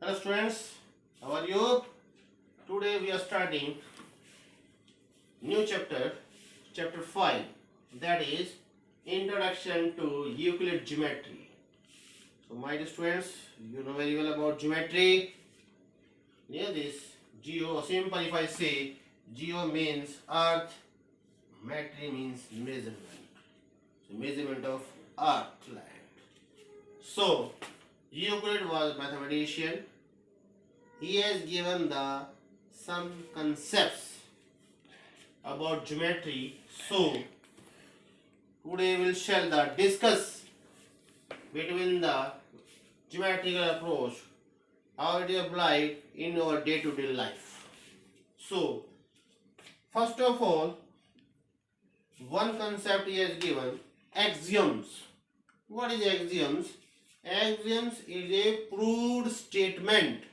Hello students, how are you? Today we are starting new chapter, chapter 5, that is Introduction to Euclid Geometry. So my dear students, you know very well about geometry. Near this, geo, simple if I say geo means earth, metry means measurement. So measurement of earth, land. So Euclid was a mathematician. He has given the some concepts about geometry. So today we shall discuss between the geometrical approach, how it is applied in our day-to-day life. So first of all, one concept he has given, axioms. What is axioms? Axioms is a proved statement.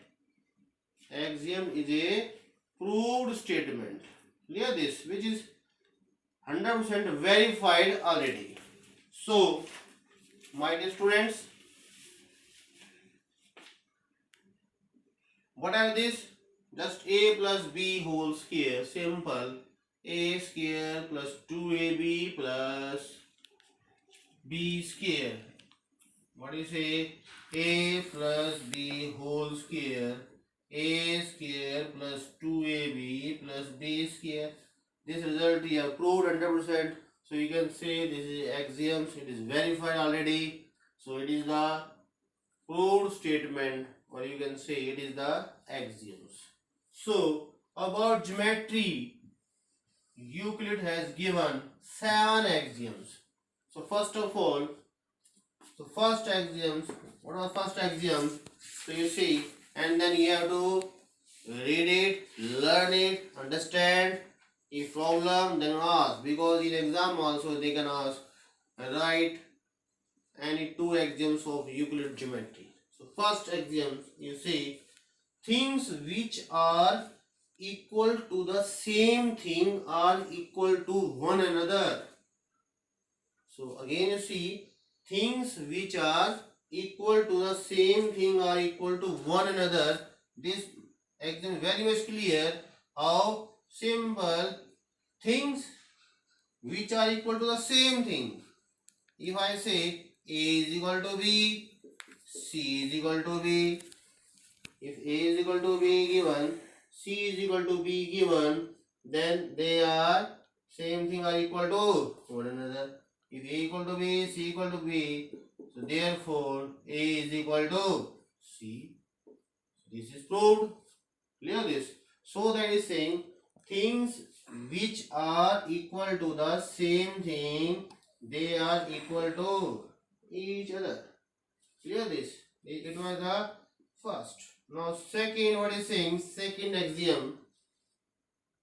Axiom is a proved statement. Clear this, which is 100% verified already. So, my dear students, what are these? Just a plus b whole square, simple. A square plus 2ab plus b square. What do you say? A plus b whole square, a square plus 2ab plus b square. This result you have proved 100%. So you can say this is axioms. It is verified already. So it is the proved statement, or you can say it is the axioms. So about geometry, Euclid has given 7 axioms. So first of all, so first axioms, what are the first axioms? So you see, and then you have to read it, learn it, understand. If problem, then ask, because in exam also they can ask, write any 2 axioms of Euclid geometry. So first axiom, you see, things which are equal to the same thing are equal to one another. So again you see, things which are equal to the same thing are equal to one another. This axiom is very much clear. How simple, things which are equal to the same thing. If I say A is equal to B, C is equal to B, if A is equal to B given, C is equal to B given, then they are same thing are equal to one another. If A equal to B, C equal to B, so therefore A is equal to C. This is proved. Clear this. So that is saying things which are equal to the same thing, they are equal to each other. Clear this. It was the first. Now second, what is saying? Second axiom.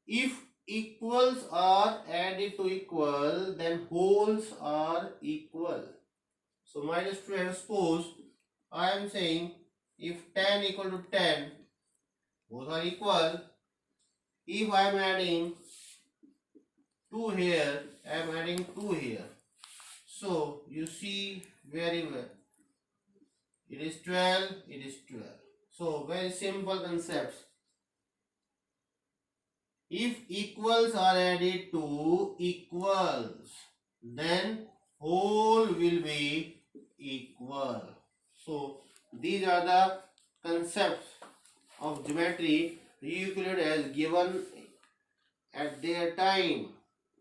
If equals are added to equal, then wholes are equal. So my dear students, suppose I am saying if 10 equal to 10, both are equal. If I am adding 2 here, I am adding 2 here. So you see very well. It is 12, it is 12. So very simple concepts. If equals are added to equals, then whole will be equal. So these are the concepts of geometry Euclid has given at their time.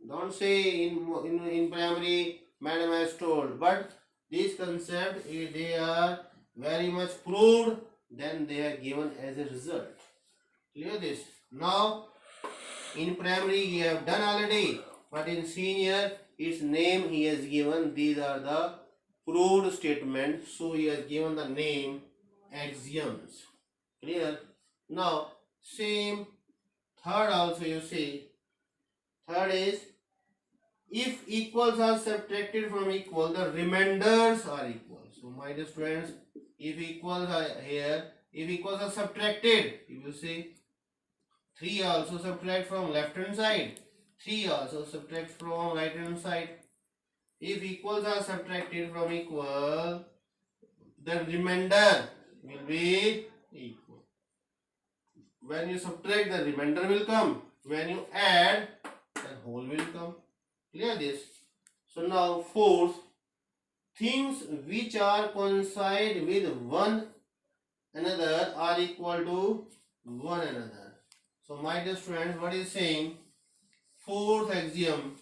Don't say in primary madam has told, but these concepts, if they are very much proved, then they are given as a result. Clear this. Now in primary he have done already, but in senior its name he has given. These are the proved statements, so he has given the name axioms. Clear. Now same third also you see. Third is, if equals are subtracted from equal, the remainders are equal. So my dear students, if equals are here, if equals are subtracted, you will see 3 also subtract from left hand side, 3 also subtract from right hand side. If equals are subtracted from equal, then remainder will be equal. When you subtract, the remainder will come. When you add, the whole will come. Clear this? So now fourth, things which are coincide with one another are equal to one another. So my dear students, what is saying? Fourth axiom,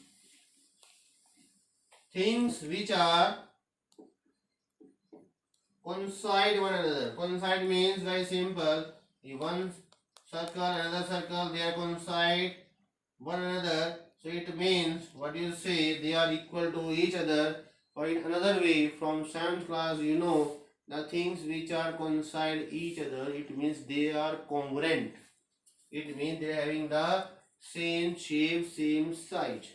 things which are coincide one another. Coincide means very simple. One circle, another circle, they are coincide one another. So it means what you say, they are equal to each other. Or in another way, from 7th class, you know the things which are coincide each other. It means they are congruent. It means they are having the same shape, same size.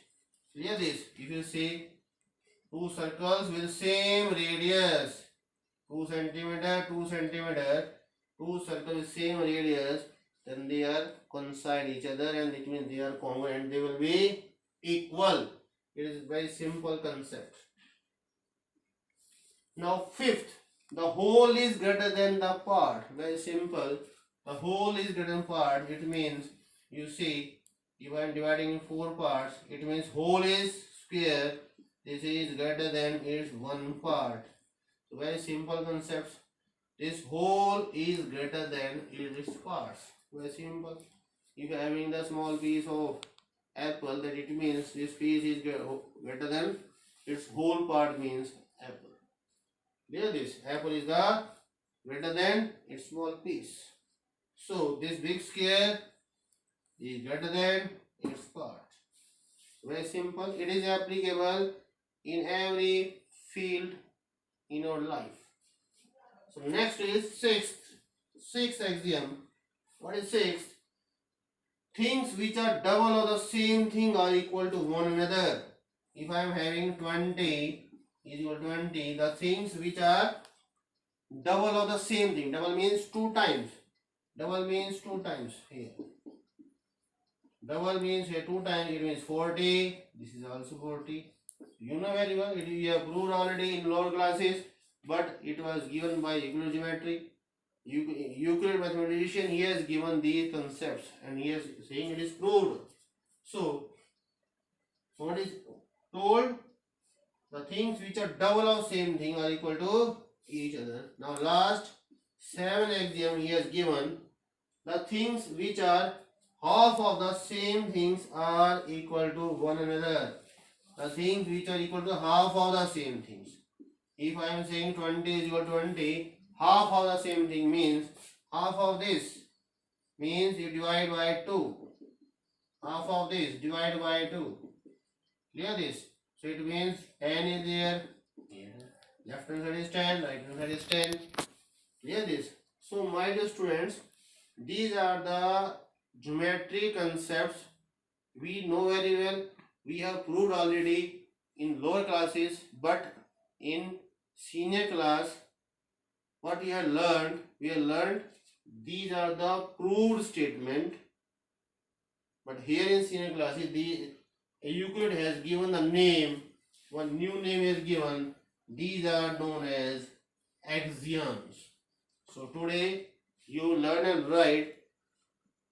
Clear this? If you say two circles with same radius, 2 centimeter, 2 centimeter, two circles with same radius, then they are coincide each other, and it means they are congruent. They will be equal. It is very simple concept. Now fifth, the whole is greater than the part. Very simple. The whole is greater than part. It means you see, if I am dividing in 4 parts, it means whole is square. This is greater than its one part. So very simple concepts. This whole is greater than its parts. Very simple. If you are having the small piece of apple, that it means this piece is greater than its whole part, means apple. Clear this? Apple is the greater than its small piece. So this big square is greater than its part. Very simple. It is applicable in every field in our life. So next is sixth axiom. What is sixth? Things which are double of the same thing are equal to one another. If I am having 20 is equal to 20, the things which are double of the same thing. Double means 2 times. Double means 2 times here. Double means here 2 times. It means 40. This is also 40. You know very well. We have proved already in lower classes, but it was given by Euclid geometry. Euclid mathematician, he has given these concepts and he is saying it is proved. So what is told? The things which are double of same thing are equal to each other. Now last 7 axiom he has given. The things which are half of the same things are equal to one another. The things which are equal to half of the same things. If I am saying 20 is equal to 20, half of the same thing means half of this means you divide by 2. Half of this divide by 2. Clear this? So it means n is there. Left hand side is 10, right hand side is 10. Clear this? So my dear students, these are the geometry concepts we know very well. We have proved already in lower classes, but in senior class, what we have learned, these are the proved statement. But here in senior classes, Euclid has given a name, one new name is given. These are known as axioms. So today you learn and write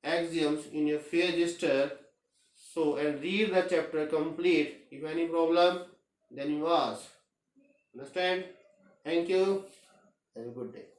axioms in your fair register. So and read the chapter complete. If any problem, then you ask. Understand? Thank you. Have a good day.